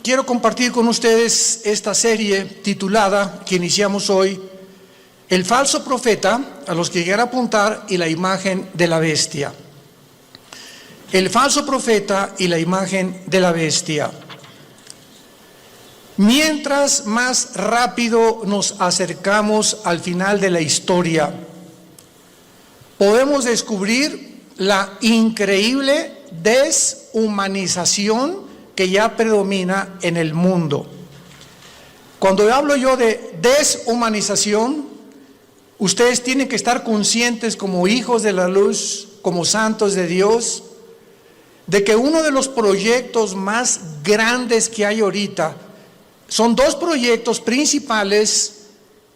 quiero compartir con ustedes esta serie titulada, que iniciamos hoy, El falso profeta, a los que quiera apuntar, y la imagen de la bestia. El falso profeta y la imagen de la bestia. Mientras más rápido nos acercamos al final de la historia, podemos descubrir la increíble deshumanización que ya predomina en el mundo. Cuando hablo yo de deshumanización, ustedes tienen que estar conscientes como hijos de la luz, como santos de Dios, de que uno de los proyectos más grandes que hay ahorita son dos proyectos principales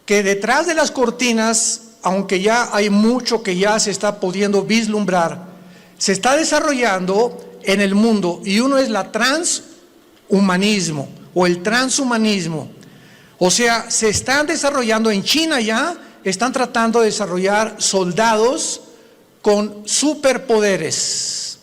que detrás de las cortinas, aunque ya hay mucho que ya se está pudiendo vislumbrar, se está desarrollando en el mundo, y uno es la transhumanismo o el transhumanismo. O sea, se están desarrollando en China ya, están tratando de desarrollar soldados con superpoderes.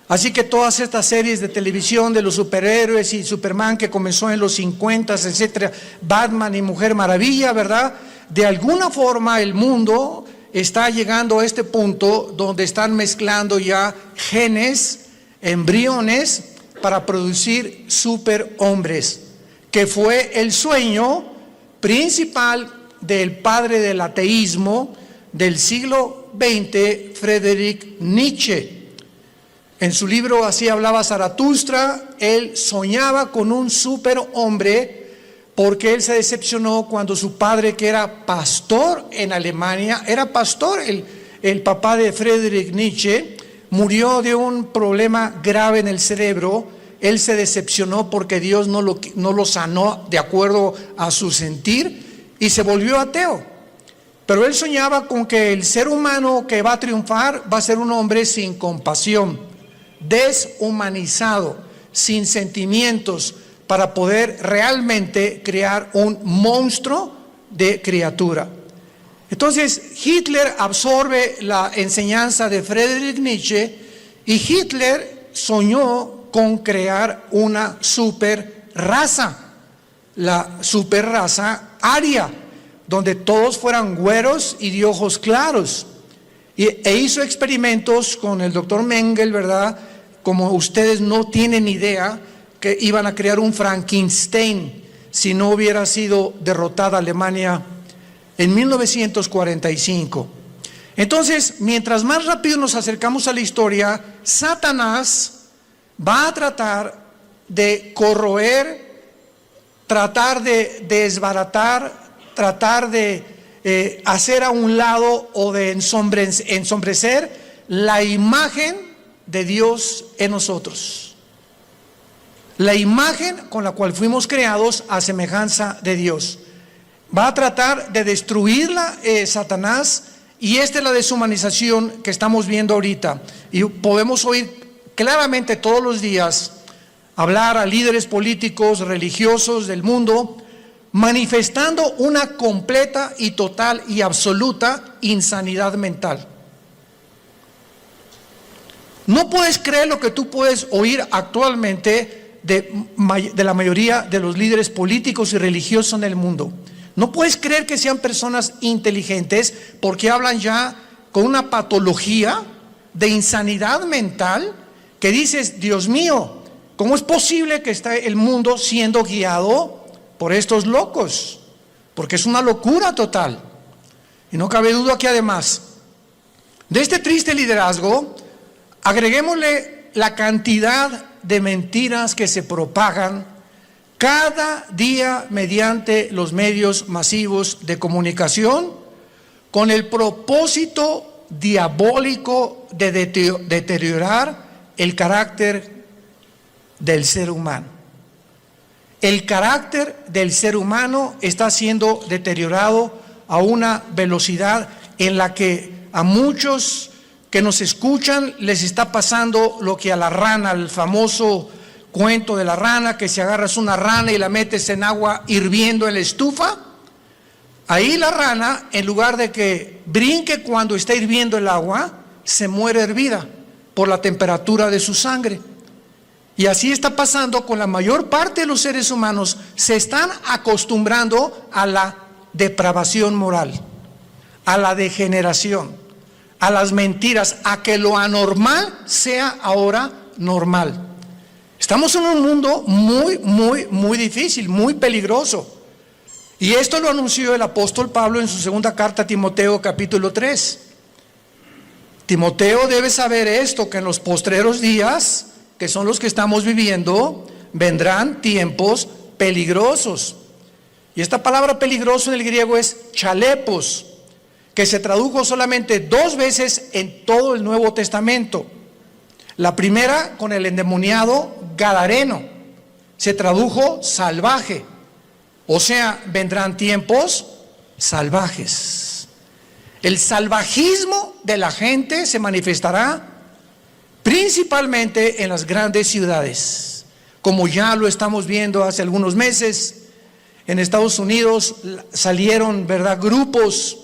Así que todas estas series de televisión de los superhéroes y Superman que comenzó en los 50, etcétera, Batman y Mujer Maravilla, ¿verdad? De alguna forma el mundo está llegando a este punto donde están mezclando ya genes, embriones, para producir superhombres, que fue el sueño principal del padre del ateísmo del siglo XX, Friedrich Nietzsche. En su libro Así hablaba Zaratustra, él soñaba con un superhombre porque él se decepcionó cuando su padre, que era pastor en Alemania, era pastor, el papá de Friedrich Nietzsche, murió de un problema grave en el cerebro. Él se decepcionó porque Dios no lo sanó de acuerdo a su sentir y se volvió ateo. Pero él soñaba con que el ser humano que va a triunfar va a ser un hombre sin compasión, deshumanizado, sin sentimientos, para poder realmente crear un monstruo de criatura. Entonces Hitler absorbe la enseñanza de Friedrich Nietzsche y Hitler soñó con crear una super raza, la super raza aria, donde todos fueran güeros y de ojos claros. E hizo experimentos con el doctor Mengele, ¿verdad? Como ustedes no tienen idea, que iban a crear un Frankenstein si no hubiera sido derrotada Alemania en 1945. Entonces, mientras más rápido nos acercamos a la historia, Satanás va a tratar de corroer, tratar de desbaratar, tratar de hacer a un lado o de ensombrecer la imagen de Dios en nosotros. La imagen con la cual fuimos creados a semejanza de Dios. Va a tratar de destruirla Satanás, y esta es la deshumanización que estamos viendo ahorita. Y podemos oír claramente todos los días hablar a líderes políticos, religiosos del mundo, manifestando una completa y total y absoluta insanidad mental. No puedes creer lo que tú puedes oír actualmente de la mayoría de los líderes políticos y religiosos en el mundo. No puedes creer que sean personas inteligentes, porque hablan ya con una patología de insanidad mental que dices, Dios mío, ¿cómo es posible que esté el mundo siendo guiado por estos locos? Porque es una locura total. Y no cabe duda que además de este triste liderazgo, agreguémosle la cantidad de mentiras que se propagan cada día mediante los medios masivos de comunicación, con el propósito diabólico de deteriorar el carácter del ser humano. El carácter del ser humano está siendo deteriorado a una velocidad en la que a muchos que nos escuchan les está pasando lo que a la rana, el famoso cuento de la rana, que si agarras una rana y la metes en agua hirviendo en la estufa, ahí la rana, en lugar de que brinque cuando está hirviendo el agua, se muere hervida por la temperatura de su sangre. Y así está pasando con la mayor parte de los seres humanos. Se están acostumbrando a la depravación moral, a la degeneración, a las mentiras, a que lo anormal sea ahora normal. Estamos en un mundo muy difícil, muy peligroso. Y esto lo anunció el apóstol Pablo en su segunda carta a Timoteo, capítulo 3. Timoteo debe saber esto, que en los postreros días, que son los que estamos viviendo, vendrán tiempos peligrosos. Y esta palabra peligroso en el griego es chalepos, que se tradujo solamente 2 veces en todo el Nuevo Testamento. La primera con el endemoniado gadareno, se tradujo salvaje, o sea, vendrán tiempos salvajes. El salvajismo de la gente se manifestará principalmente en las grandes ciudades, como ya lo estamos viendo hace algunos meses. En Estados Unidos salieron, ¿verdad?, grupos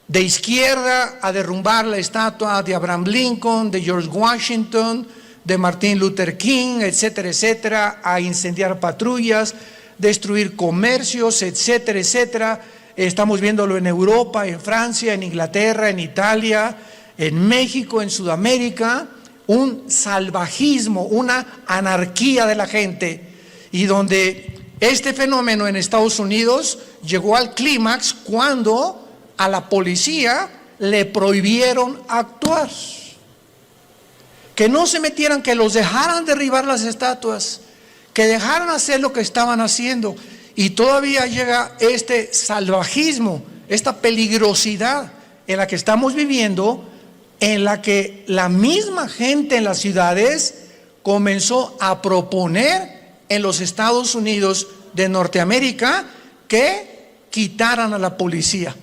de izquierda a derrumbar la estatua de Abraham Lincoln, de George Washington, de Martin Luther King, etcétera, etcétera, a incendiar patrullas, destruir comercios, etcétera, etcétera. Estamos viéndolo en Europa, en Francia, en Inglaterra, en Italia, en México, en Sudamérica, un salvajismo, una anarquía de la gente, y donde este fenómeno en Estados Unidos llegó al clímax cuando a la policía le prohibieron actuar, que no se metieran, que los dejaran derribar las estatuas, que dejaran hacer lo que estaban haciendo. Y todavía llega este salvajismo, esta peligrosidad en la que estamos viviendo, en la que la misma gente en las ciudades comenzó a proponer en los Estados Unidos de Norteamérica que quitaran a la policía.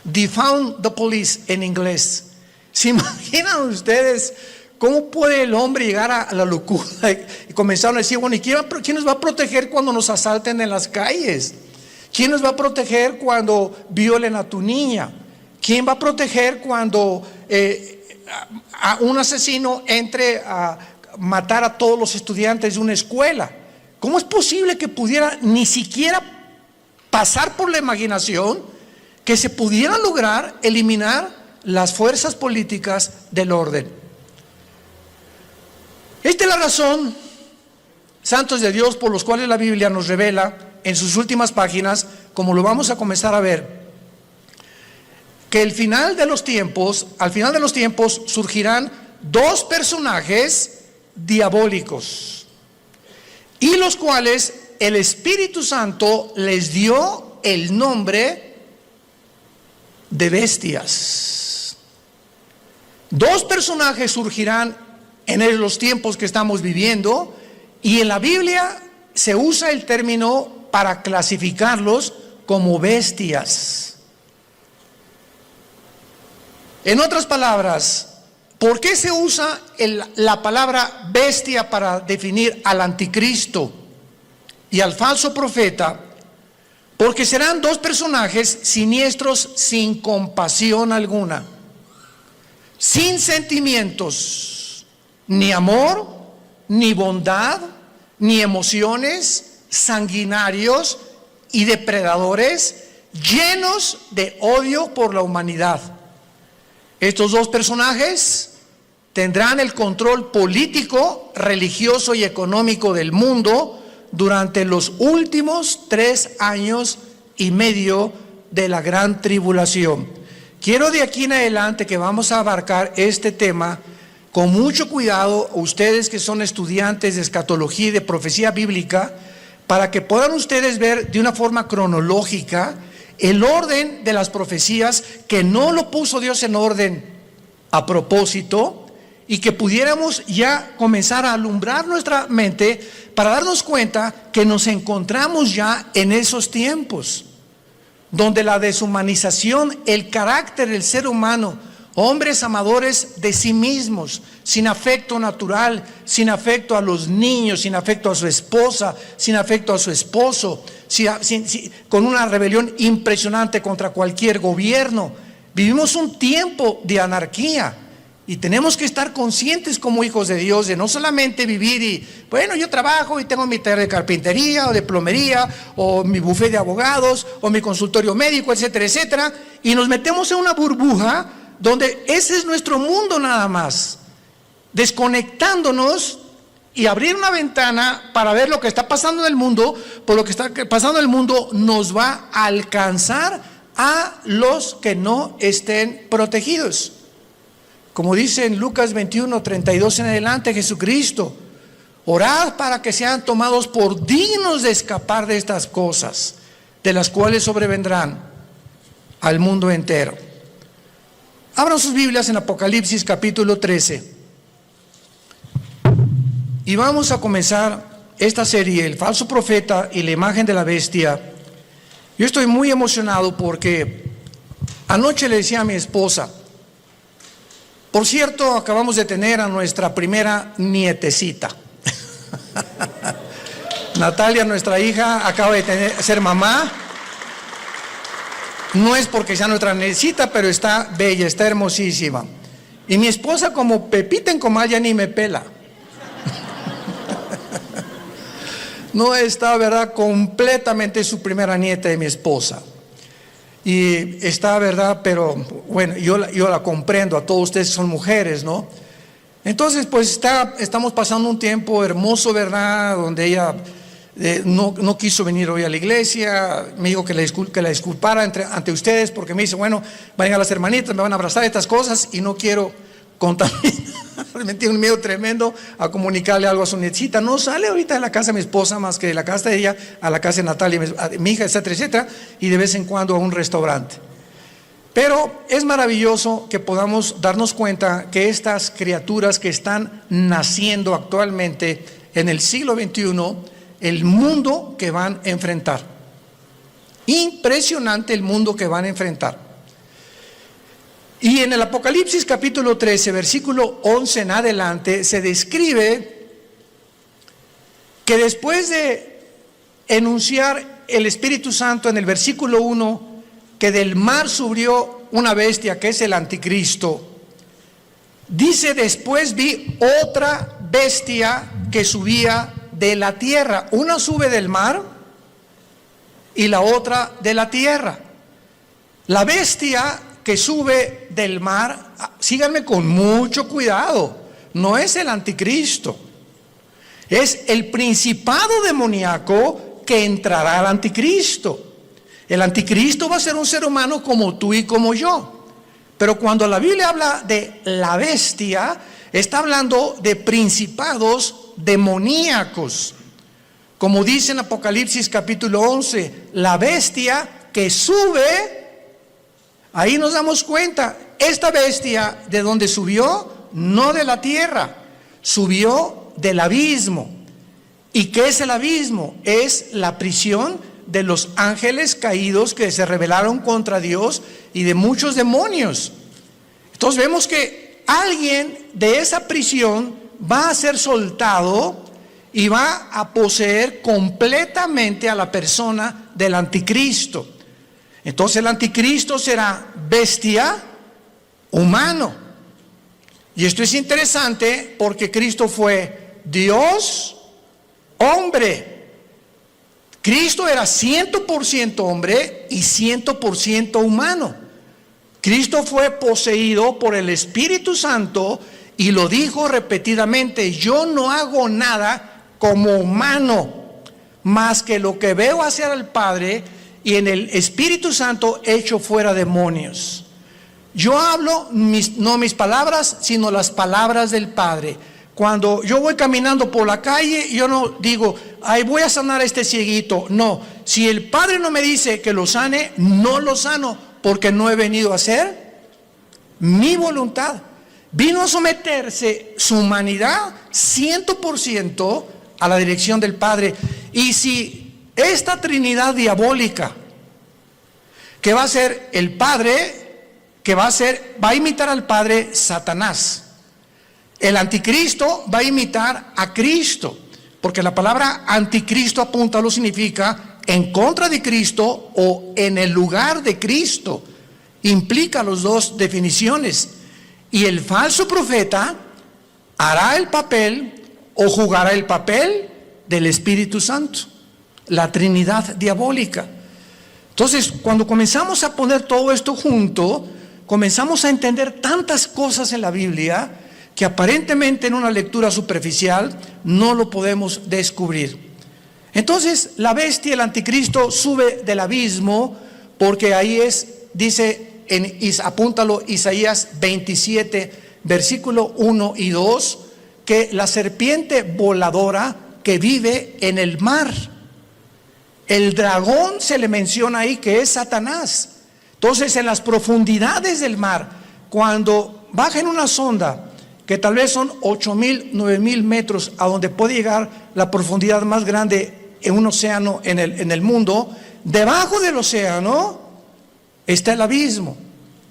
Defund the police en inglés. ¿Se imaginan ustedes cómo puede el hombre llegar a la locura? Y comenzaron a decir, bueno, ¿y quién nos va a proteger cuando nos asalten en las calles? ¿Quién nos va a proteger cuando violen a tu niña? ¿Quién va a proteger cuando a un asesino entre a matar a todos los estudiantes de una escuela? ¿Cómo es posible que pudiera ni siquiera pasar por la imaginación que se pudiera lograr eliminar las fuerzas políticas del orden? Esta es la razón, santos de Dios, por los cuales la Biblia nos revela en sus últimas páginas, como lo vamos a comenzar a ver, que al final de los tiempos surgirán 2 personajes diabólicos, y los cuales el Espíritu Santo les dio el nombre de bestias. 2 personajes surgirán en los tiempos que estamos viviendo, y en la Biblia se usa el término para clasificarlos como bestias. En otras palabras, ¿por qué se usa la palabra bestia para definir al anticristo y al falso profeta? Porque serán 2 personajes siniestros, sin compasión alguna, sin sentimientos, ni amor, ni bondad, ni emociones, sanguinarios y depredadores, llenos de odio por la humanidad. Estos 2 personajes tendrán el control político, religioso y económico del mundo durante los últimos 3 años y medio de la gran tribulación. Quiero de aquí en adelante que vamos a abarcar este tema con mucho cuidado, ustedes que son estudiantes de escatología y de profecía bíblica, para que puedan ustedes ver de una forma cronológica el orden de las profecías, que no lo puso Dios en orden a propósito, y que pudiéramos ya comenzar a alumbrar nuestra mente para darnos cuenta que nos encontramos ya en esos tiempos donde la deshumanización, el carácter del ser humano, hombres amadores de sí mismos, sin afecto natural, sin afecto a los niños, sin afecto a su esposa, sin afecto a su esposo, con una rebelión impresionante contra cualquier gobierno. Vivimos un tiempo de anarquía, Y tenemos que estar conscientes como hijos de Dios de no solamente vivir y, bueno, yo trabajo y tengo mi taller de carpintería o de plomería o mi bufete de abogados o mi consultorio médico, etcétera, etcétera. Y nos metemos en una burbuja donde ese es nuestro mundo nada más. Desconectándonos y abrir una ventana para ver lo que está pasando en el mundo, por lo que está pasando en el mundo nos va a alcanzar a los que no estén protegidos. Como dice en Lucas 21, 32 en adelante, Jesucristo, orad para que sean tomados por dignos de escapar de estas cosas, de las cuales sobrevendrán al mundo entero. Abran sus Biblias en Apocalipsis capítulo 13. Y vamos a comenzar esta serie, el falso profeta y la imagen de la bestia. Yo estoy muy emocionado porque anoche le decía a mi esposa, por cierto, acabamos de tener a nuestra primera nietecita. Natalia, nuestra hija, acaba de ser mamá. No es porque sea nuestra nietecita, pero está bella, está hermosísima. Y mi esposa, como Pepita en comal, ya ni me pela. No está, ¿verdad?, completamente su primera nieta de mi esposa. Y está, ¿verdad?, pero bueno, yo la comprendo, a todos ustedes son mujeres, ¿no? Entonces, pues estamos pasando un tiempo hermoso, ¿verdad?, donde ella no quiso venir hoy a la iglesia. Me dijo que la disculpara ante ustedes, porque me dice, bueno, vayan a las hermanitas, me van a abrazar estas cosas y no quiero contaminar. Me tiene un miedo tremendo a comunicarle algo a su nietecita. No sale ahorita de la casa de mi esposa más que de la casa de ella a la casa de Natalia, mi hija, etcétera, etcétera, y de vez en cuando a un restaurante. Pero es maravilloso que podamos darnos cuenta que estas criaturas que están naciendo actualmente en el siglo XXI, el mundo que van a enfrentar. Impresionante el mundo que van a enfrentar. Y en el Apocalipsis capítulo 13, versículo 11 en adelante, se describe que después de enunciar el Espíritu Santo en el versículo 1, que del mar subió una bestia que es el anticristo, dice, después vi otra bestia que subía de la tierra. Una sube del mar y la otra de la tierra. La bestia que sube del mar, síganme con mucho cuidado, no es el anticristo, es el principado demoníaco que entrará al anticristo. El anticristo va a ser un ser humano como tú y como yo, pero cuando la Biblia habla de la bestia, está hablando de principados demoníacos, como dice en Apocalipsis capítulo 11, la bestia que sube. Ahí nos damos cuenta, esta bestia, ¿de dónde subió? No de la tierra, subió del abismo. ¿Y qué es el abismo? Es la prisión de los ángeles caídos que se rebelaron contra Dios y de muchos demonios. Entonces vemos que alguien de esa prisión va a ser soltado y va a poseer completamente a la persona del anticristo. Entonces el anticristo será bestia, humano. Y esto es interesante porque Cristo fue Dios, hombre. Cristo era 100% hombre y 100% humano. Cristo fue poseído por el Espíritu Santo y lo dijo repetidamente, yo no hago nada como humano, más que lo que veo hacer al Padre, y en el Espíritu Santo echo fuera demonios. Yo hablo no mis palabras, sino las palabras del Padre. Cuando yo voy caminando por la calle, yo no digo, ay, voy a sanar a este cieguito. No, si el Padre no me dice que lo sane, no lo sano, porque no he venido a hacer mi voluntad. Vino a someterse su humanidad 100% a la dirección del Padre. Y si esta Trinidad diabólica, que va a ser el Padre, va a imitar al Padre, Satanás. El anticristo va a imitar a Cristo, porque la palabra anticristo apunta, lo significa en contra de Cristo o en el lugar de Cristo. Implica las dos definiciones. Y el falso profeta hará el papel o jugará el papel del Espíritu Santo, la Trinidad diabólica. Entonces, cuando comenzamos a poner todo esto junto, comenzamos a entender tantas cosas en la Biblia que aparentemente en una lectura superficial no lo podemos descubrir. Entonces, la bestia, el anticristo, sube del abismo, porque ahí dice, apúntalo, Isaías 27, versículo 1 y 2, que la serpiente voladora que vive en el mar. El dragón se le menciona ahí que es Satanás. Entonces, en las profundidades del mar, cuando baja en una sonda, que tal vez son 8,000, 9,000 metros, a donde puede llegar la profundidad más grande en un océano en el mundo, debajo del océano está el abismo,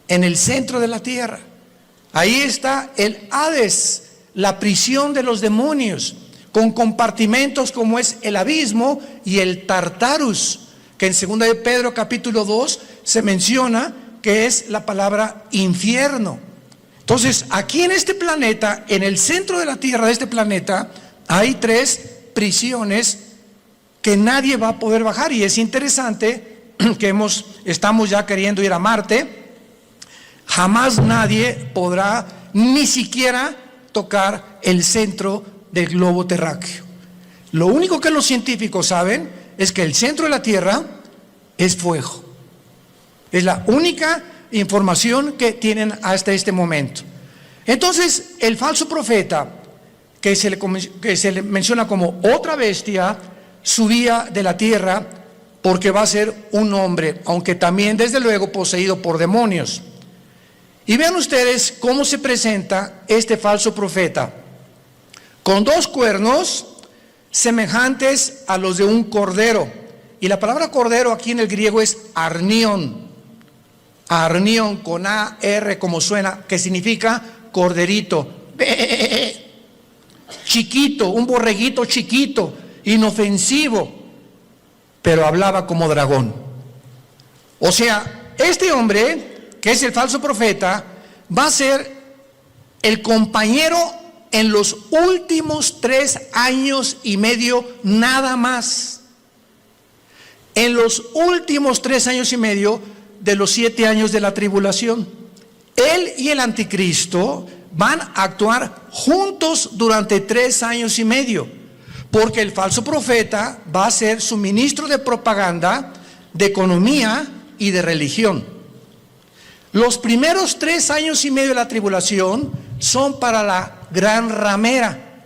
en el centro de la tierra. Ahí está el Hades, la prisión de los demonios, con compartimentos como es el abismo y el Tartarus, que en 2 de Pedro capítulo 2 se menciona que es la palabra infierno. Entonces, aquí en este planeta, en el centro de la tierra de este planeta, hay 3 prisiones que nadie va a poder bajar. Y es interesante que estamos ya queriendo ir a Marte. Jamás nadie podrá ni siquiera tocar el centro del globo terráqueo. Lo único que los científicos saben es que el centro de la Tierra es fuego. Es la única información que tienen hasta este momento. Entonces, el falso profeta, que se le menciona como otra bestia, subía de la tierra porque va a ser un hombre, aunque también desde luego poseído por demonios. Y vean ustedes cómo se presenta este falso profeta, con 2 cuernos semejantes a los de un cordero. Y la palabra cordero aquí en el griego es arnión. Arnión con A-R como suena, que significa corderito. Chiquito, un borreguito chiquito, inofensivo, pero hablaba como dragón. O sea, este hombre, que es el falso profeta, va a ser el compañero en los últimos 3 años y medio nada más. En los últimos 3 años y medio de los 7 años de la tribulación. Él y el anticristo van a actuar juntos durante 3 años y medio, porque el falso profeta va a ser su ministro de propaganda, de economía y de religión. Los primeros 3 años y medio de la tribulación son para la gran ramera,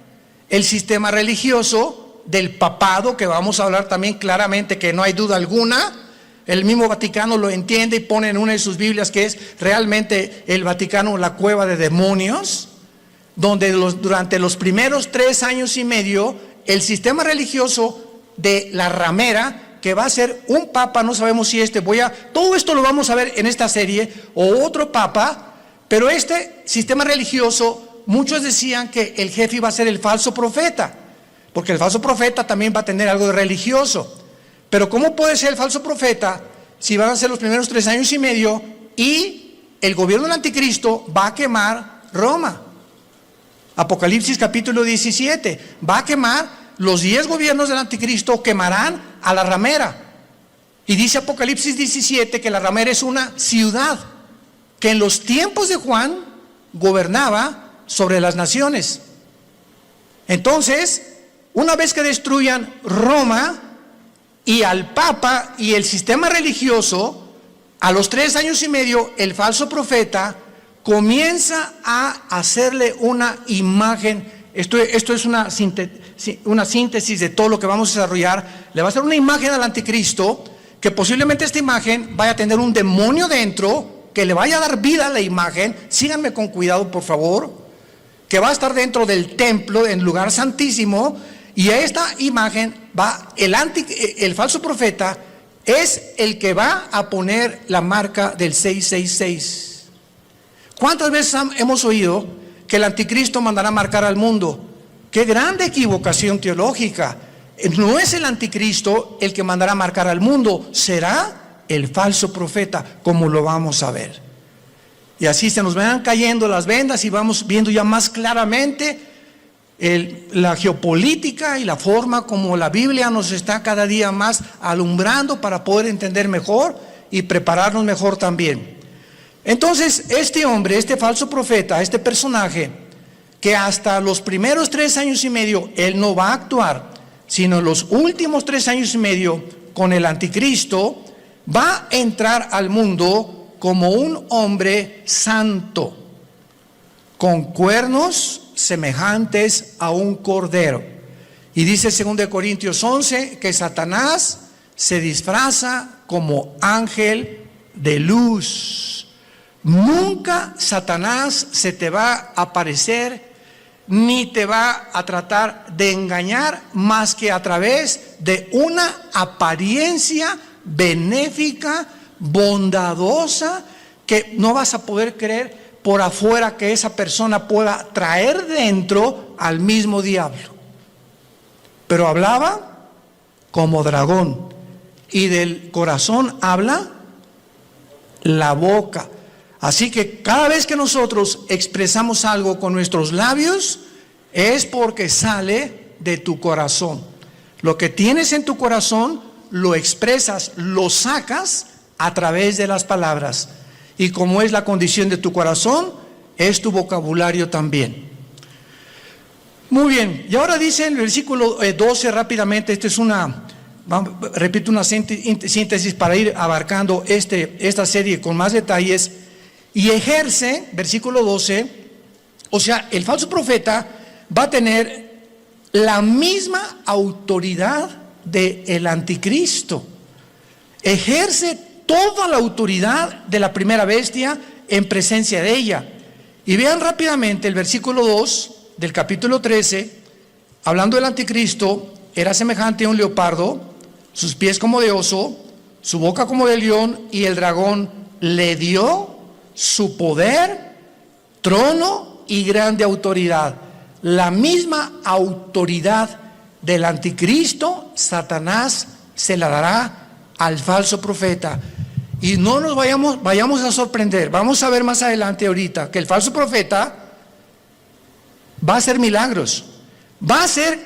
el sistema religioso del papado, que vamos a hablar también claramente, que no hay duda alguna. El mismo Vaticano lo entiende y pone en una de sus Biblias que es realmente el Vaticano la cueva de demonios, donde durante los primeros 3 años y medio el sistema religioso de la ramera, que va a ser un papa, no sabemos si todo esto lo vamos a ver en esta serie, o otro papa, pero este sistema religioso, muchos decían que el jefe iba a ser el falso profeta, porque el falso profeta también va a tener algo de religioso. Pero ¿cómo puede ser el falso profeta si van a ser los primeros 3 años y medio y el gobierno del anticristo va a quemar Roma? Apocalipsis capítulo 17, va a quemar los 10 gobiernos del anticristo, quemarán a la ramera. Y dice Apocalipsis 17 que la ramera es una ciudad que en los tiempos de Juan gobernaba sobre las naciones. Entonces, una vez que destruyan Roma y al Papa y el sistema religioso, a los 3 años y medio, el falso profeta comienza a hacerle una imagen. Esto es una síntesis de todo lo que vamos a desarrollar. Le va a hacer una imagen al anticristo, que posiblemente esta imagen vaya a tener un demonio dentro, que le vaya a dar vida a la imagen. Síganme con cuidado, por favor. Que va a estar dentro del templo, en lugar santísimo. Y a esta imagen el falso profeta es el que va a poner la marca del 666. ¿Cuántas veces hemos oído que el anticristo mandará marcar al mundo? ¡Qué grande equivocación teológica! No es el anticristo el que mandará marcar al mundo, será el falso profeta, como lo vamos a ver. Y así se nos van cayendo las vendas y vamos viendo ya más claramente la geopolítica y la forma como la Biblia nos está cada día más alumbrando para poder entender mejor y prepararnos mejor también. Entonces, este hombre, este falso profeta, este personaje, que hasta los primeros 3 años y medio él no va a actuar, sino los últimos 3 años y medio con el anticristo, va a entrar al mundo como un hombre santo, con cuernos semejantes a un cordero. Y dice 2 Corintios 11 que Satanás se disfraza como ángel de luz. Nunca Satanás se te va a aparecer ni te va a tratar de engañar más que a través de una apariencia benéfica, bondadosa, que no vas a poder creer por afuera que esa persona pueda traer dentro al mismo diablo. Pero hablaba como dragón, y del corazón habla la boca. Así que cada vez que nosotros expresamos algo con nuestros labios, es porque sale de tu corazón. Lo que tienes en tu corazón, lo expresas, lo sacas a través de las palabras. Y como es la condición de tu corazón, es tu vocabulario también. Muy bien, y ahora dice en el versículo 12 rápidamente, repito una síntesis para ir abarcando esta serie con más detalles. Y ejerce, versículo 12, o sea, el falso profeta va a tener la misma autoridad del anticristo. Ejerce toda la autoridad de la primera bestia en presencia de ella. Y vean rápidamente el versículo 2 del capítulo 13, hablando del anticristo, era semejante a un leopardo, sus pies como de oso, su boca como de león, y el dragón le dio su poder, trono y grande autoridad. La misma autoridad del anticristo, Satanás se la dará al falso profeta. Y no nos vayamos a sorprender. Vamos a ver más adelante ahorita que el falso profeta va a hacer milagros, va a hacer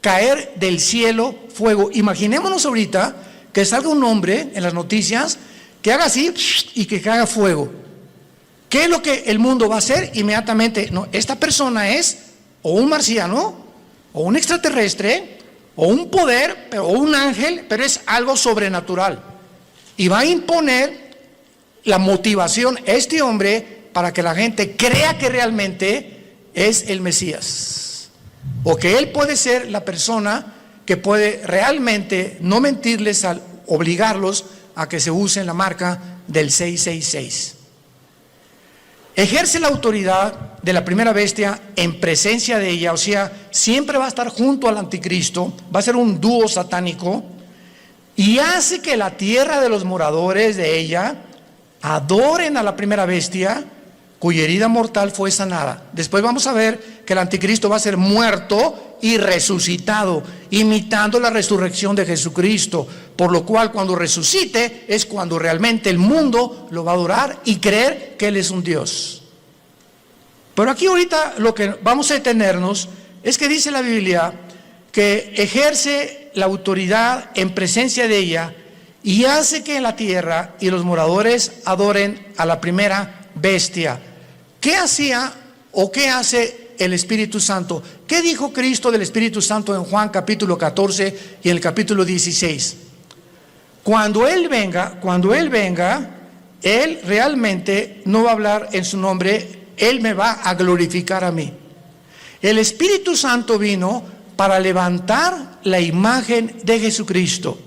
caer del cielo fuego. Imaginémonos ahorita que salga un hombre en las noticias que haga así y que caiga fuego. ¿Qué es lo que el mundo va a hacer inmediatamente? No, esta persona es o un marciano, o un extraterrestre, o un poder, o un ángel, pero es algo sobrenatural. Y va a imponer la motivación a este hombre para que la gente crea que realmente es el Mesías, o que él puede ser la persona que puede realmente no mentirles al obligarlos a que se usen la marca del 666. Ejerce la autoridad de la primera bestia en presencia de ella, o sea, siempre va a estar junto al anticristo, va a ser un dúo satánico, y hace que la tierra de los moradores de ella adoren a la primera bestia, cuya herida mortal fue sanada. Después vamos a ver que el anticristo va a ser muerto y resucitado, imitando la resurrección de Jesucristo, por lo cual cuando resucite es cuando realmente el mundo lo va a adorar y creer que Él es un Dios. Pero aquí ahorita lo que vamos a detenernos es que dice la Biblia que ejerce la autoridad en presencia de ella y hace que en la tierra y los moradores adoren a la primera bestia. ¿Qué hacía o qué hace el Espíritu Santo? ¿Qué dijo Cristo del Espíritu Santo en Juan capítulo 14 y en el capítulo 16? Cuando Él venga, Él realmente no va a hablar en su nombre, Él me va a glorificar a mí. El Espíritu Santo vino para levantar la imagen de Jesucristo,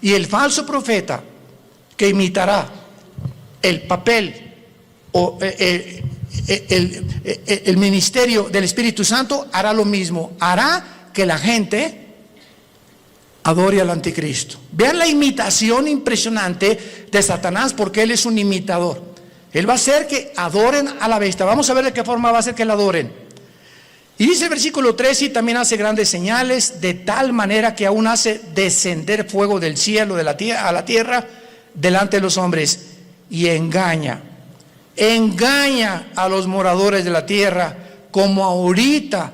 y el falso profeta que imitará el papel o el ministerio del Espíritu Santo hará lo mismo, hará que la gente adore al anticristo. Vean la imitación impresionante de Satanás, porque él es un imitador. Él va a hacer que adoren a la bestia. Vamos a ver de qué forma va a hacer que la adoren. Y dice el versículo 13, y también hace grandes señales, de tal manera que aún hace descender fuego del cielo a la tierra delante de los hombres, y engaña. engaña a los moradores de la tierra, como ahorita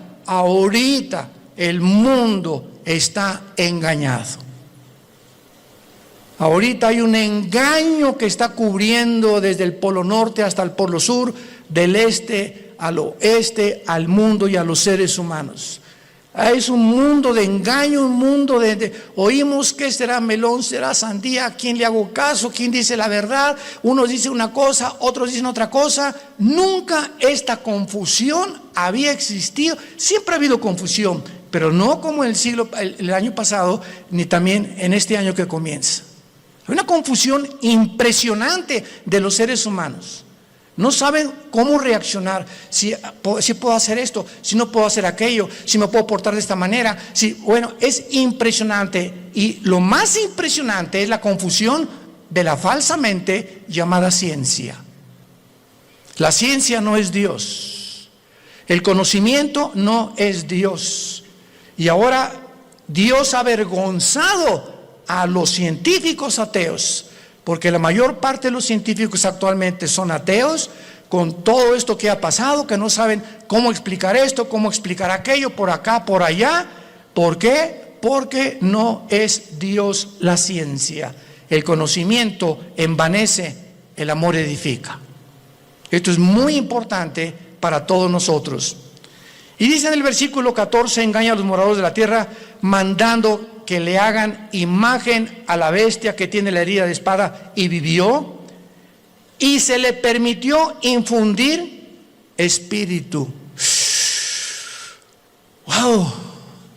el mundo está engañado. Ahorita hay un engaño que está cubriendo desde el polo norte hasta el polo sur, del este al oeste, al mundo y a los seres humanos. Es un mundo de engaño, un mundo oímos que será melón, será sandía, ¿a quién le hago caso? ¿Quién dice la verdad? Unos dicen una cosa, otros dicen otra cosa. Nunca esta confusión había existido. Siempre ha habido confusión, pero no como el año pasado, ni también en este año que comienza. Hay una confusión impresionante de los seres humanos. No saben cómo reaccionar, si puedo hacer esto, si no puedo hacer aquello, si me puedo portar de esta manera. Bueno, es impresionante, y lo más impresionante es la confusión de la falsamente llamada ciencia. La ciencia no es Dios, el conocimiento no es Dios, y ahora Dios ha avergonzado a los científicos ateos, porque la mayor parte de los científicos actualmente son ateos, con todo esto que ha pasado, que no saben cómo explicar esto, cómo explicar aquello, por acá, por allá. ¿Por qué? Porque no es Dios la ciencia. El conocimiento envanece, el amor edifica. Esto es muy importante para todos nosotros. Y dice en el versículo 14, engaña a los moradores de la tierra, mandando que le hagan imagen a la bestia que tiene la herida de espada y vivió, y se le permitió infundir espíritu. ¡Wow!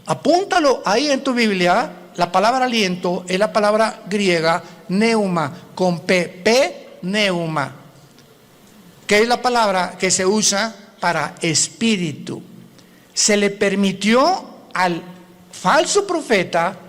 Apúntalo ahí en tu Biblia. La palabra aliento es la palabra griega neuma, con P, neuma, que es la palabra que se usa para espíritu. Se le permitió al falso profeta,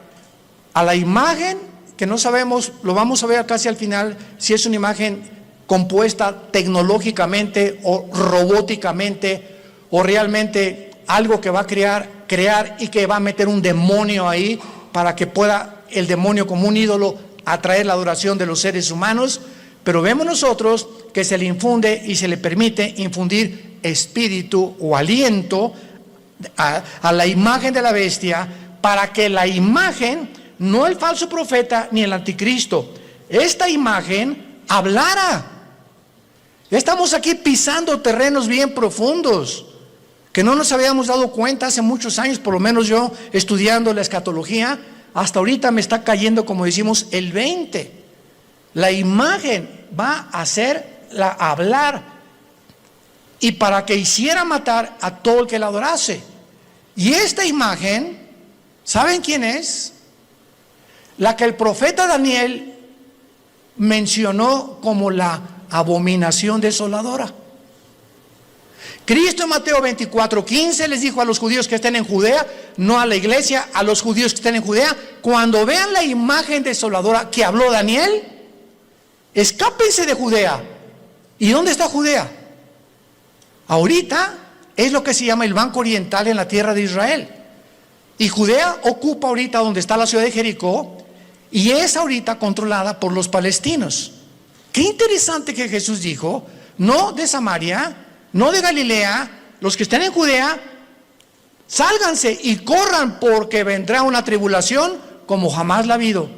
a la imagen que no sabemos, lo vamos a ver casi al final, si es una imagen compuesta tecnológicamente o robóticamente, o realmente algo que va a crear y que va a meter un demonio ahí para que pueda el demonio como un ídolo atraer la adoración de los seres humanos. Pero vemos nosotros que se le infunde y se le permite infundir espíritu o aliento a la imagen de la bestia, para que la imagen, no el falso profeta ni el anticristo, esta imagen hablara. Estamos aquí pisando terrenos bien profundos que no nos habíamos dado cuenta hace muchos años, por lo menos yo estudiando la escatología, hasta ahorita me está cayendo, como decimos, el 20. La imagen va a hacerla hablar, y para que hiciera matar a todo el que la adorase. Y esta imagen, ¿saben quién es? La que el profeta Daniel mencionó como la abominación desoladora. Cristo en Mateo 24:15 les dijo a los judíos que estén en Judea, no a la iglesia, a los judíos que estén en Judea: cuando vean la imagen desoladora que habló Daniel, escápense de Judea. ¿Y dónde está Judea? Ahorita es lo que se llama el Banco Oriental en la tierra de Israel. Y Judea ocupa ahorita donde está la ciudad de Jericó, y es ahorita controlada por los palestinos. Qué interesante que Jesús dijo: no de Samaria, no de Galilea, los que estén en Judea, sálganse y corran, porque vendrá una tribulación como jamás la ha habido.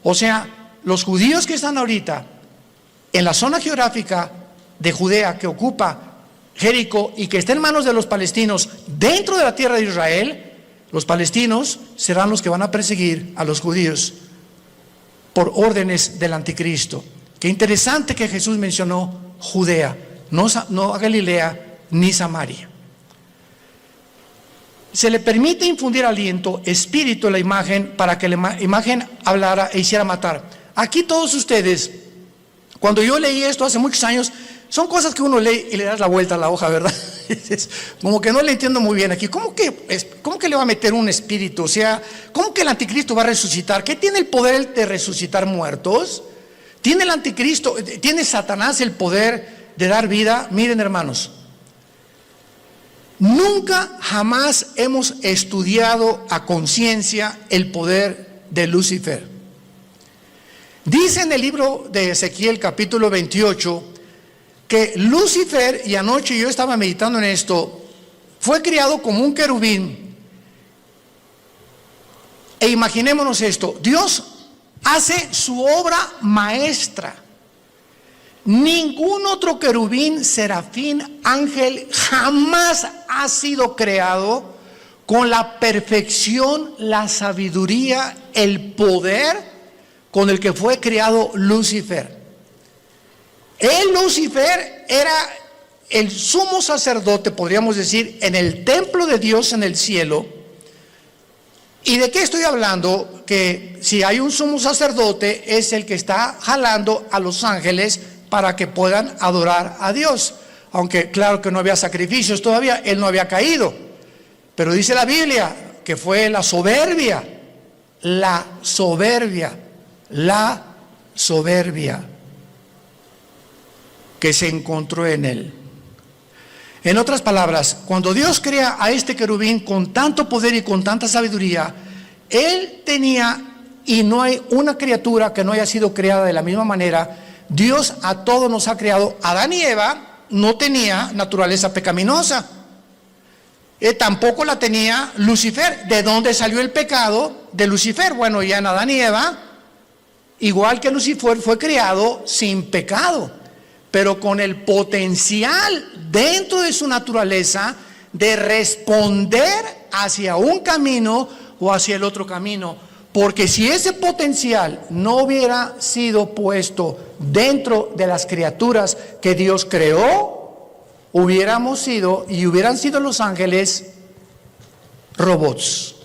O sea, los judíos que están ahorita en la zona geográfica de Judea, que ocupa Jericó y que está en manos de los palestinos dentro de la tierra de Israel, los palestinos serán los que van a perseguir a los judíos por órdenes del anticristo. Qué interesante que Jesús mencionó Judea, no a Galilea ni Samaria. Se le permite infundir aliento, espíritu en la imagen, para que la imagen hablara e hiciera matar. Aquí todos ustedes, cuando yo leí esto hace muchos años, son cosas que uno lee y le das la vuelta a la hoja, ¿verdad? Como que no le entiendo muy bien aquí. ¿Cómo que le va a meter un espíritu? O sea, ¿cómo que el anticristo va a resucitar? ¿Qué tiene el poder de resucitar muertos? ¿Tiene el anticristo, tiene Satanás el poder de dar vida? Miren, hermanos, nunca jamás hemos estudiado a conciencia el poder de Lucifer. Dice en el libro de Ezequiel capítulo 28 que Lucifer, y anoche yo estaba meditando en esto, fue criado como un querubín. E imaginémonos esto, Dios hace su obra maestra. Ningún otro querubín, serafín, ángel jamás ha sido creado con la perfección, la sabiduría, el poder con el que fue creado Lucifer. Lucifer era el sumo sacerdote, podríamos decir, en el templo de Dios en el cielo. ¿Y de qué estoy hablando? Que si hay un sumo sacerdote, es el que está jalando a los ángeles para que puedan adorar a Dios. Aunque claro que no había sacrificios todavía, él no había caído. Pero dice la Biblia que fue la soberbia que se encontró en él. En otras palabras, cuando Dios crea a este querubín con tanto poder y con tanta sabiduría, él tenía, y no hay una criatura que no haya sido creada de la misma manera. Dios a todos nos ha creado. Adán y Eva no tenía naturaleza pecaminosa, tampoco la tenía Lucifer. ¿De dónde salió el pecado de Lucifer? Bueno, ya en Adán y Eva, igual que Lucifer, fue creado sin pecado, pero con el potencial dentro de su naturaleza de responder hacia un camino o hacia el otro camino. Porque si ese potencial no hubiera sido puesto dentro de las criaturas que Dios creó, hubieran sido los ángeles robots.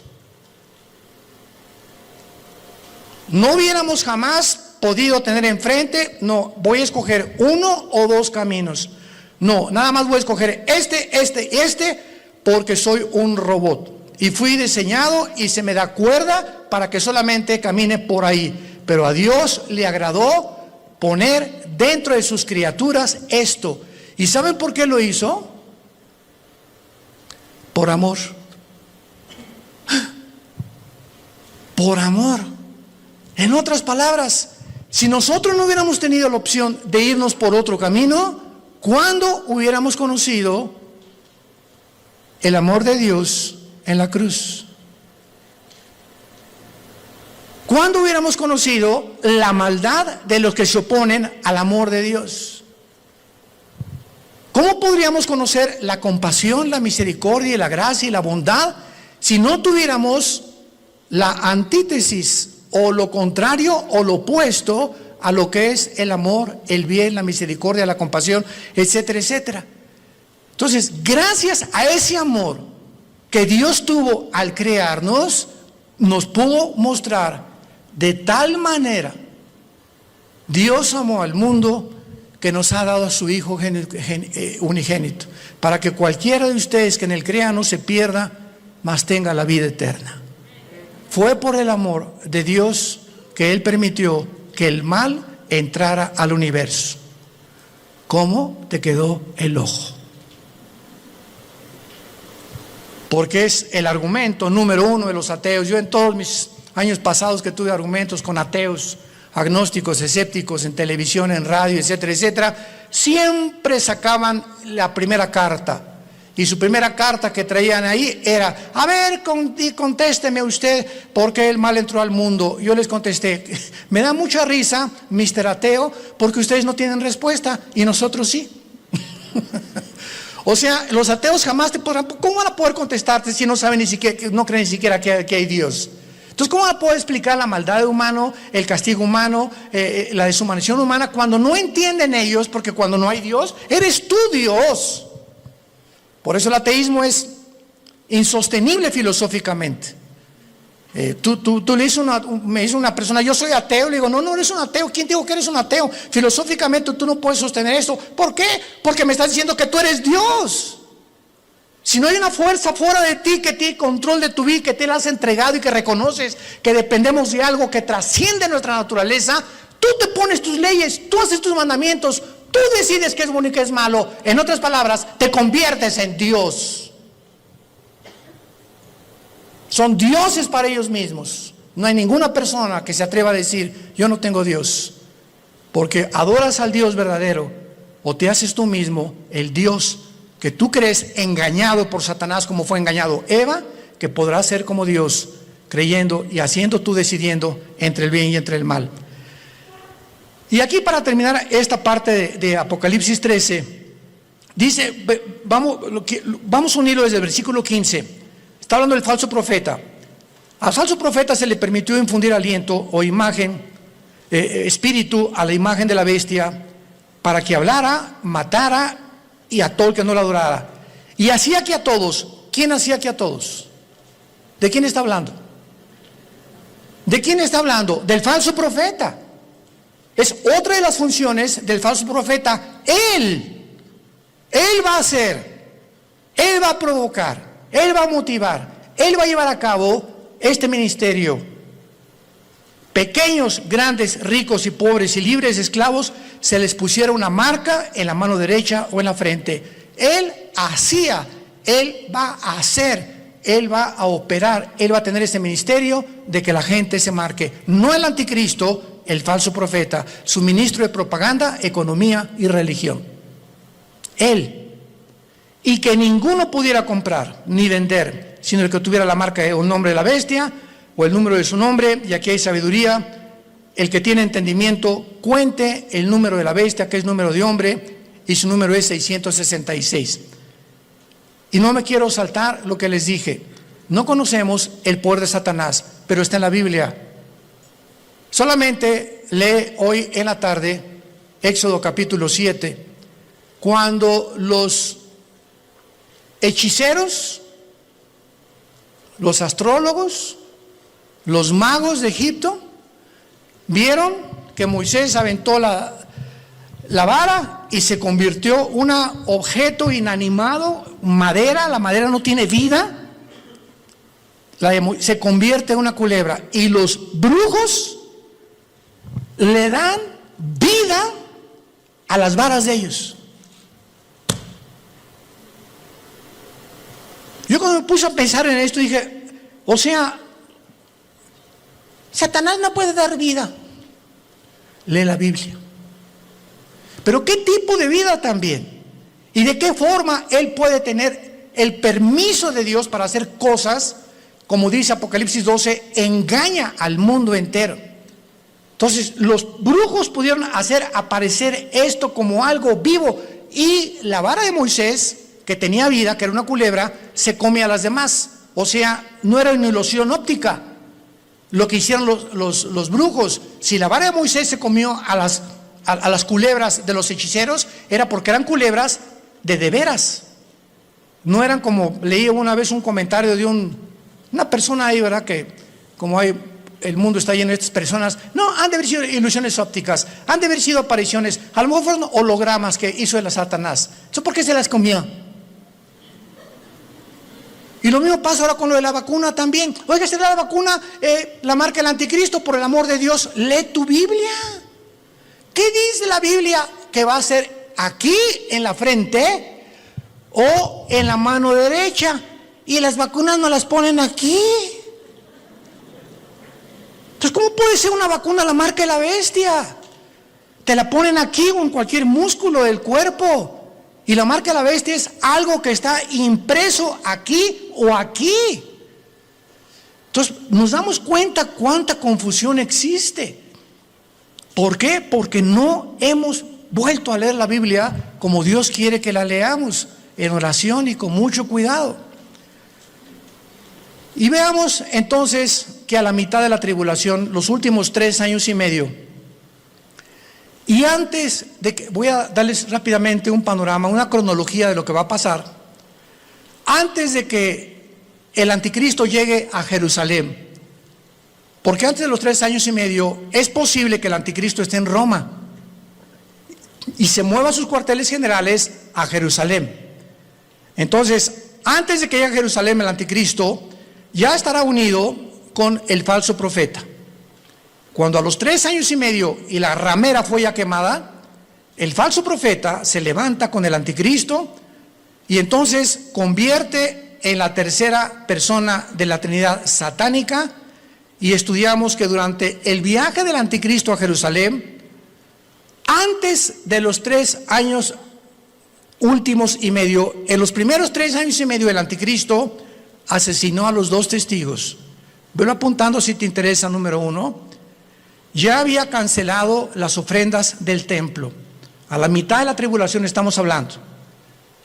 No hubiéramos jamás podido tener enfrente, no, voy a escoger uno o dos caminos. No, nada más voy a escoger este, porque soy un robot. Y fui diseñado y se me da cuerda para que solamente camine por ahí. Pero a Dios le agradó poner dentro de sus criaturas esto. ¿Y saben por qué lo hizo? Por amor. Por amor. En otras palabras, si nosotros no hubiéramos tenido la opción de irnos por otro camino, ¿cuándo hubiéramos conocido el amor de Dios en la cruz? ¿Cuándo hubiéramos conocido la maldad de los que se oponen al amor de Dios? ¿Cómo podríamos conocer la compasión, la misericordia, la gracia y la bondad si no tuviéramos la antítesis o lo contrario o lo opuesto a lo que es el amor, el bien, la misericordia, la compasión, etcétera, etcétera? Entonces, gracias a ese amor que Dios tuvo al crearnos, nos pudo mostrar de tal manera. Dios amó al mundo que nos ha dado a su Hijo unigénito, para que cualquiera de ustedes que en él crea no se pierda, mas tenga la vida eterna. Fue por el amor de Dios que él permitió que el mal entrara al universo. ¿Cómo te quedó el ojo? Porque es el argumento número uno de los ateos. Yo en todos mis años pasados que tuve argumentos con ateos, agnósticos, escépticos, en televisión, en radio, etcétera, etcétera, siempre sacaban la primera carta. Y su primera carta que traían ahí era: a ver, contésteme usted, ¿por qué el mal entró al mundo? Yo les contesté: me da mucha risa, Mr. Ateo, porque ustedes no tienen respuesta y nosotros sí. O sea, los ateos jamás te podrán, ¿cómo van a poder contestarte si no saben ni siquiera, no creen ni siquiera que hay Dios? Entonces, ¿cómo van a poder explicar la maldad humana, el castigo humano, la deshumanización humana, cuando no entienden ellos? Porque cuando no hay Dios, eres tú Dios. Por eso el ateísmo es insostenible filosóficamente. Tú le dices me dice una persona: yo soy ateo. Le digo: no eres un ateo. ¿Quién te dijo que eres un ateo? Filosóficamente tú no puedes sostener esto. ¿Por qué? Porque me estás diciendo que tú eres Dios. Si no hay una fuerza fuera de ti que tiene control de tu vida, que te la has entregado y que reconoces que dependemos de algo que trasciende nuestra naturaleza, tú te pones tus leyes, tú haces tus mandamientos, tú decides qué es bueno y qué es malo. En otras palabras, te conviertes en Dios. Son dioses para ellos mismos. No hay ninguna persona que se atreva a decir: yo no tengo Dios, porque adoras al Dios verdadero o te haces tú mismo el Dios que tú crees, engañado por Satanás como fue engañado Eva, que podrás ser como Dios, creyendo y haciendo tú decidiendo entre el bien y entre el mal. Y aquí, para terminar esta parte de Apocalipsis 13, dice, vamos a unirlo desde el versículo 15. Está hablando del falso profeta. Al falso profeta se le permitió infundir aliento o imagen, espíritu a la imagen de la bestia, para que hablara, matara y a todo el que no la adorara. Y hacía que a todos. ¿Quién hacía que a todos? ¿De quién está hablando? ¿De quién está hablando? Del falso profeta. Es otra de las funciones del falso profeta. Él va a hacer, él va a provocar, él va a motivar, él va a llevar a cabo este ministerio. Pequeños, grandes, ricos y pobres y libres, esclavos, se les pusiera una marca en la mano derecha o en la frente. Él hacía, él va a hacer, él va a operar, él va a tener este ministerio de que la gente se marque. No el anticristo, el falso profeta, su ministro de propaganda, economía y religión. Él. Y que ninguno pudiera comprar ni vender, sino el que tuviera la marca o el nombre de la bestia o el número de su nombre. Y aquí hay sabiduría. El que tiene entendimiento, cuente el número de la bestia, que es número de hombre, y su número es 666. Y no me quiero saltar lo que les dije. No conocemos el poder de Satanás, pero está en la Biblia. Solamente lee hoy en la tarde Éxodo capítulo 7, cuando los hechiceros, los astrólogos, los magos de Egipto vieron que Moisés aventó la vara y se convirtió un objeto inanimado, madera. La madera no tiene vida, se convierte en una culebra, y los brujos le dan vida a las varas de ellos. Yo cuando me puse a pensar en esto dije, o sea, Satanás no puede dar vida. Lee la Biblia. Pero ¿qué tipo de vida también? ¿Y de qué forma él puede tener el permiso de Dios para hacer cosas? Como dice Apocalipsis 12, engaña al mundo entero. Entonces los brujos pudieron hacer aparecer esto como algo vivo, y la vara de Moisés, que tenía vida, que era una culebra, se come a las demás. O sea, no era una ilusión óptica lo que hicieron los brujos. Si la vara de Moisés se comió a las culebras de los hechiceros, era porque eran culebras de veras. No eran como, leí una vez un comentario de una persona ahí, ¿verdad? Que como el mundo está lleno de estas personas, no, han de haber sido ilusiones ópticas, han de haber sido apariciones, a lo mejor fueron hologramas que hizo el Satanás. ¿Eso por qué se las comió? Y lo mismo pasa ahora con lo de la vacuna también. Oiga, ¿será la vacuna la marca del anticristo? Por el amor de Dios, lee tu Biblia. ¿Qué dice la Biblia que va a ser aquí en la frente o en la mano derecha? Y las vacunas no las ponen aquí. Entonces, ¿cómo puede ser una vacuna la marca de la bestia? Te la ponen aquí o en cualquier músculo del cuerpo. Y la marca de la bestia es algo que está impreso aquí o aquí. Entonces, nos damos cuenta cuánta confusión existe. ¿Por qué? Porque no hemos vuelto a leer la Biblia como Dios quiere que la leamos, en oración y con mucho cuidado. Y veamos entonces que a la mitad de la tribulación, los últimos 3 años y medio, y antes de que, voy a darles rápidamente un panorama, una cronología de lo que va a pasar, antes de que el anticristo llegue a Jerusalén, porque antes de los 3 años y medio es posible que el anticristo esté en Roma y se mueva sus cuarteles generales a Jerusalén. Entonces, antes de que llegue a Jerusalén el anticristo, ya estará unido con el falso profeta. Cuando a los 3 años y medio y la ramera fue ya quemada, el falso profeta se levanta con el anticristo y entonces convierte en la tercera persona de la Trinidad satánica. Y estudiamos que durante el viaje del anticristo a Jerusalén, Antes de los 3 años últimos y medio, en los primeros 3 años y medio, el anticristo asesinó a los 2 testigos. Velo apuntando si te interesa. Número 1, ya había cancelado las ofrendas del templo. A la mitad de la tribulación estamos hablando.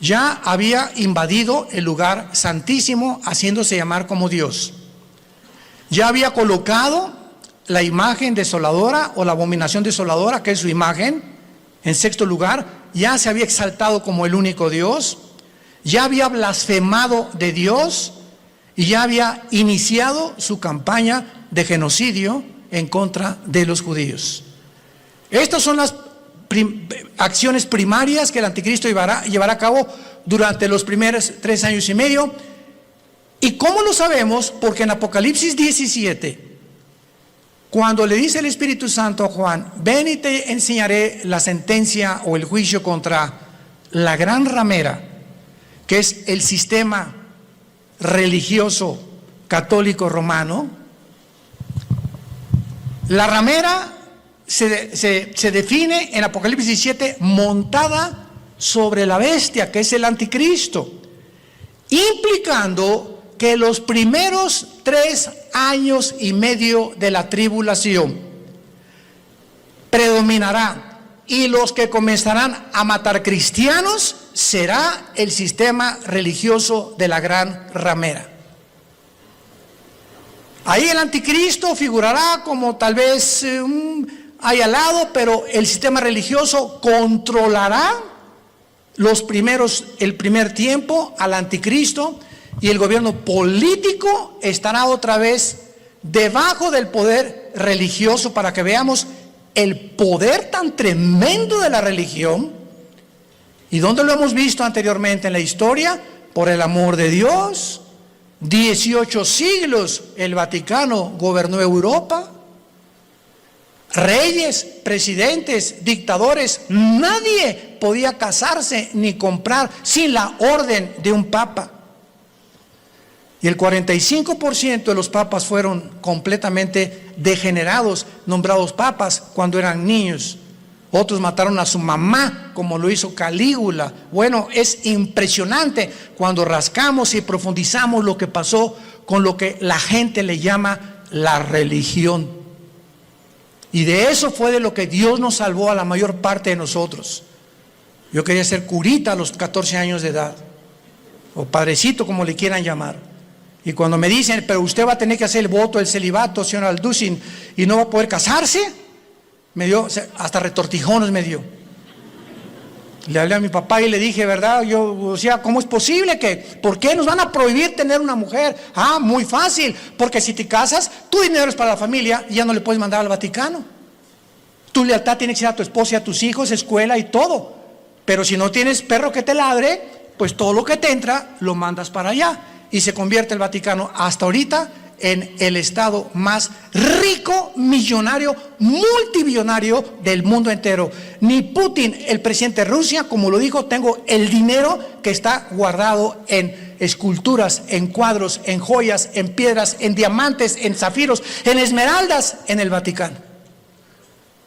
Ya había invadido el lugar santísimo, haciéndose llamar como Dios. Ya había colocado la imagen desoladora o la abominación desoladora, que es su imagen, en 6º lugar. Ya se había exaltado como el único Dios. Ya había blasfemado de Dios y ya había iniciado su campaña de genocidio en contra de los judíos. Estas son las acciones primarias que el anticristo llevará a cabo durante los primeros 3 años y medio. ¿Y cómo lo sabemos? Porque en Apocalipsis 17, cuando le dice el Espíritu Santo a Juan, ven y te enseñaré la sentencia o el juicio contra la gran ramera, que es el sistema religioso católico romano. La ramera se define en Apocalipsis 17 montada sobre la bestia, que es el anticristo, implicando que los primeros 3 años y medio de la tribulación predominará, y los que comenzarán a matar cristianos será el sistema religioso de la gran ramera. Ahí el anticristo figurará como tal vez ahí al lado, pero el sistema religioso controlará el primer tiempo al anticristo, y el gobierno político estará otra vez debajo del poder religioso, para que veamos el poder tan tremendo de la religión. ¿Y dónde lo hemos visto anteriormente en la historia? Por el amor de Dios, 18 siglos el Vaticano gobernó Europa. Reyes, presidentes, dictadores, nadie podía casarse ni comprar sin la orden de un papa. Y el 45% de los papas fueron completamente degenerados, nombrados papas cuando eran niños. Otros mataron a su mamá, como lo hizo Calígula. Bueno, es impresionante cuando rascamos y profundizamos lo que pasó con lo que la gente le llama la religión. Y de eso fue de lo que Dios nos salvó a la mayor parte de nosotros. Yo quería ser curita a los 14 años de edad, o padrecito, como le quieran llamar. Y cuando me dicen, pero usted va a tener que hacer el voto del celibato, señor Alducin, y no va a poder casarse, me dio, hasta retortijones me dio. Le hablé a mi papá y le dije, ¿verdad? Yo decía, ¿cómo es posible que, por qué nos van a prohibir tener una mujer? Ah, muy fácil, porque si te casas, tu dinero es para la familia y ya no le puedes mandar al Vaticano. Tu lealtad tiene que ser a tu esposa y a tus hijos, escuela y todo. Pero si no tienes perro que te ladre, pues todo lo que te entra lo mandas para allá. Y se convierte el Vaticano hasta ahorita en el estado más rico, millonario, multibillonario del mundo entero. Ni Putin, el presidente de Rusia, como lo dijo, tengo el dinero que está guardado en esculturas, en cuadros, en joyas, en piedras, en diamantes, en zafiros, en esmeraldas, en el Vaticano.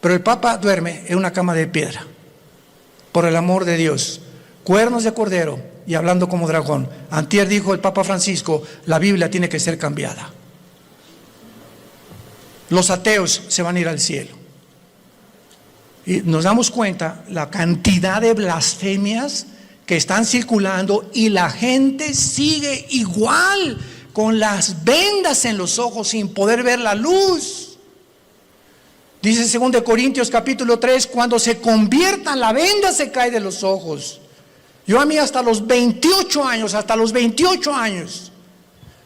Pero el Papa duerme en una cama de piedra, por el amor de Dios. Cuernos de cordero y hablando como dragón. Antier dijo el Papa Francisco, la Biblia tiene que ser cambiada. Los ateos se van a ir al cielo. Y nos damos cuenta la cantidad de blasfemias que están circulando, y la gente sigue igual, con las vendas en los ojos, sin poder ver la luz. Dice 2 Corintios capítulo 3, cuando se conviertan, la venda se cae de los ojos. Yo a mí hasta los 28 años,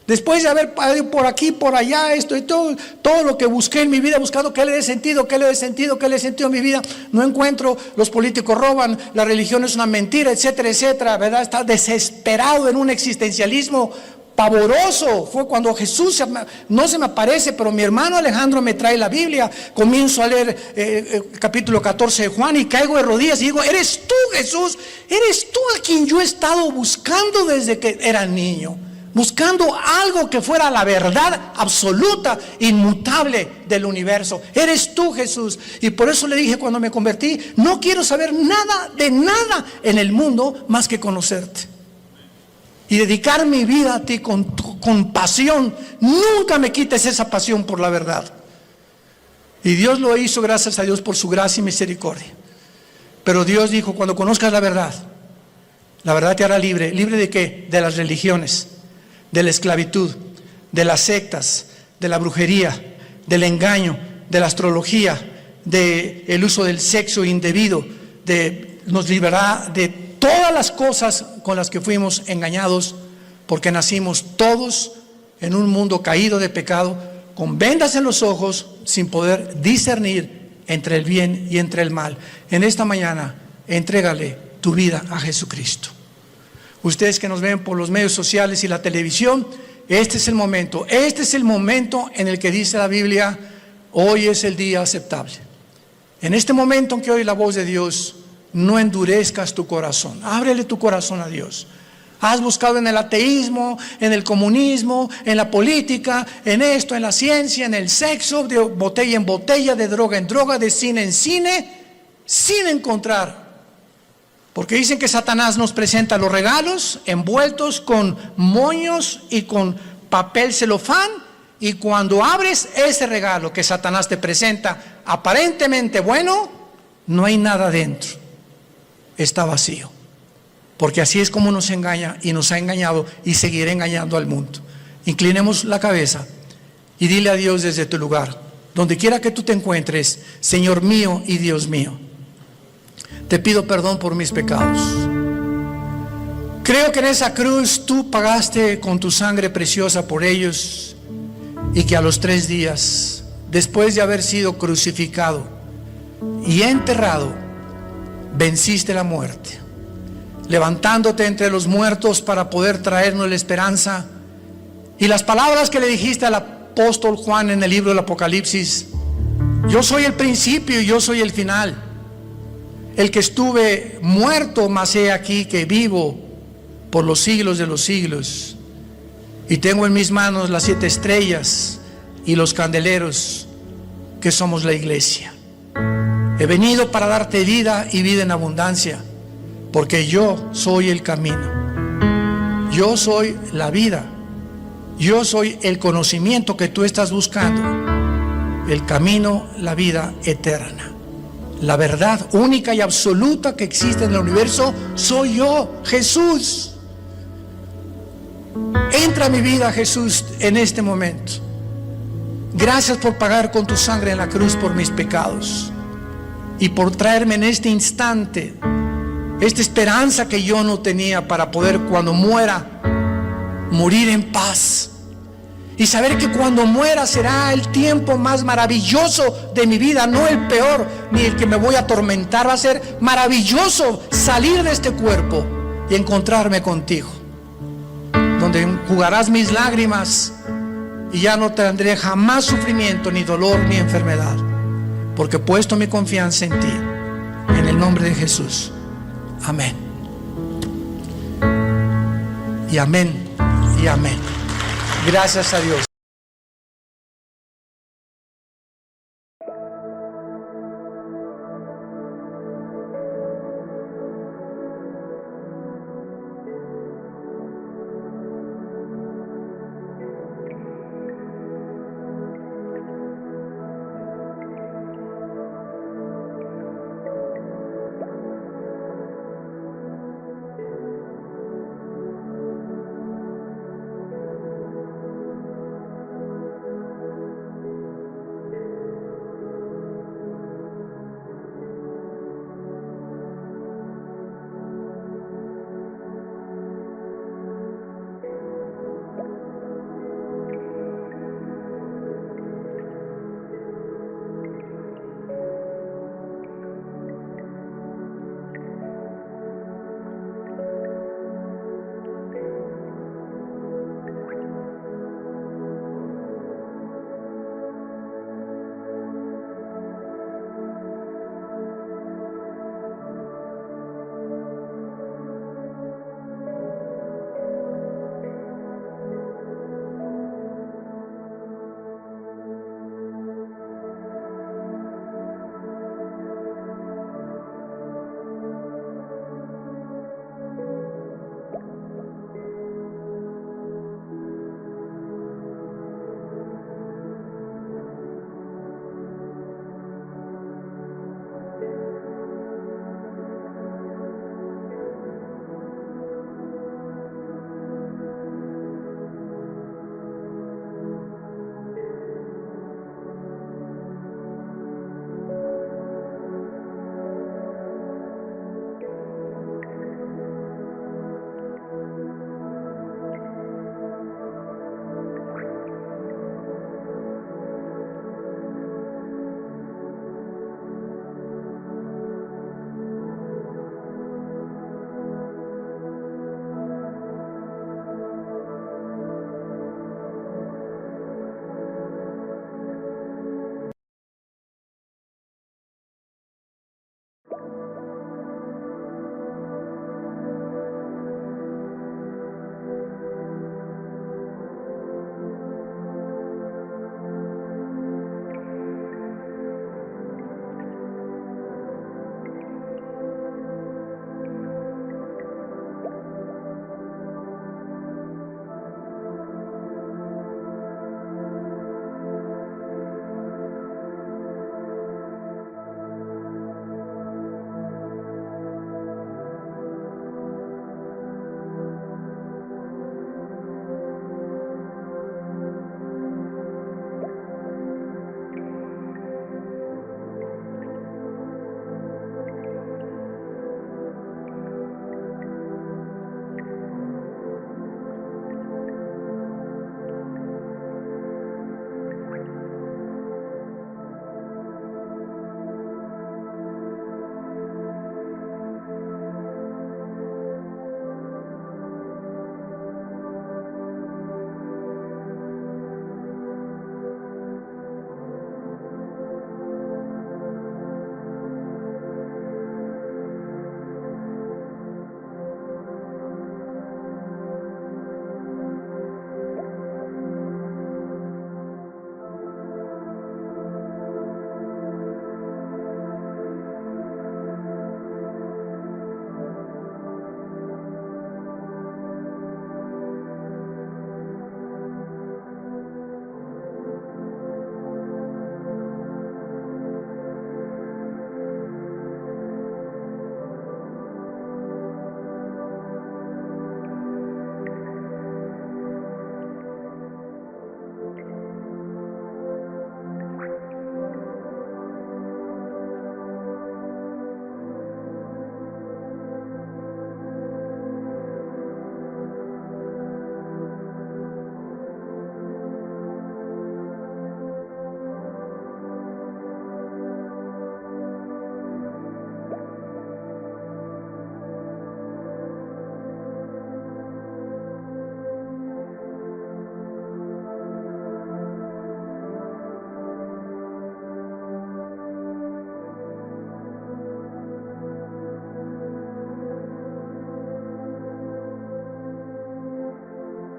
después de haber ido por aquí, por allá, esto y todo lo que busqué en mi vida, buscando qué le dé sentido a mi vida, no encuentro. Los políticos roban, la religión es una mentira, etcétera, etcétera, ¿verdad? Está desesperado en un existencialismo pavoroso. Fue cuando Jesús no se me aparece, pero mi hermano Alejandro me trae la Biblia. Comienzo a leer capítulo 14 de Juan y caigo de rodillas y digo, ¿eres tú, Jesús? ¿Eres tú a quien yo he estado buscando desde que era niño? buscando algo que fuera la verdad absoluta, inmutable del universo. Eres tú, Jesús. Y por eso le dije cuando me convertí, no quiero saber nada de nada en el mundo más que conocerte. Y dedicar mi vida a ti con pasión. Nunca me quites esa pasión por la verdad. Y Dios lo hizo, gracias a Dios, por su gracia y misericordia. Pero Dios dijo, cuando conozcas la verdad te hará libre. ¿Libre de qué? De las religiones, de la esclavitud, de las sectas, de la brujería, del engaño, de la astrología, del uso del sexo indebido, nos librará de todas las cosas con las que fuimos engañados, porque nacimos todos en un mundo caído de pecado, con vendas en los ojos, sin poder discernir entre el bien y entre el mal. En esta mañana, entrégale tu vida a Jesucristo. Ustedes que nos ven por los medios sociales y la televisión, este es el momento en el que dice la Biblia, hoy es el día aceptable. En este momento en que oye la voz de Dios, no endurezcas tu corazón, ábrele tu corazón a Dios. Has buscado en el ateísmo, en el comunismo, en la política, en esto, en la ciencia, en el sexo, de botella en botella, de droga en droga, de cine en cine, sin encontrar. Porque dicen que Satanás nos presenta los regalos envueltos con moños y con papel celofán, y cuando abres ese regalo que Satanás te presenta, aparentemente bueno, no hay nada dentro, está vacío. Porque así es como nos engaña y nos ha engañado y seguirá engañando al mundo. Inclinemos la cabeza y dile a Dios desde tu lugar, donde quiera que tú te encuentres, Señor mío y Dios mío, te pido perdón por mis pecados. Creo que en esa cruz tú pagaste con tu sangre preciosa por ellos, y que a los 3 días, después de haber sido crucificado y enterrado, venciste la muerte, levantándote entre los muertos para poder traernos la esperanza. Y las palabras que le dijiste al apóstol Juan en el libro del Apocalipsis, yo soy el principio y yo soy el final, el que estuve muerto, mas he aquí que vivo por los siglos de los siglos, y tengo en mis manos las 7 estrellas y los candeleros, que somos la iglesia. He venido para darte vida y vida en abundancia, porque yo soy el camino, yo soy la vida, yo soy el conocimiento que tú estás buscando, el camino, la vida eterna, la verdad única y absoluta que existe en el universo. Soy yo, Jesús. Entra a mi vida, Jesús, en este momento. Gracias por pagar con tu sangre en la cruz por mis pecados y por traerme en este instante esta esperanza que yo no tenía, para poder cuando muera morir en paz y saber que cuando muera será el tiempo más maravilloso de mi vida, no el peor ni el que me voy a atormentar. Va a ser maravilloso salir de este cuerpo y encontrarme contigo, donde enjugarás mis lágrimas y ya no tendré jamás sufrimiento, ni dolor, ni enfermedad, porque he puesto mi confianza en ti, en el nombre de Jesús. Amén. Y amén. Y amén. Gracias a Dios.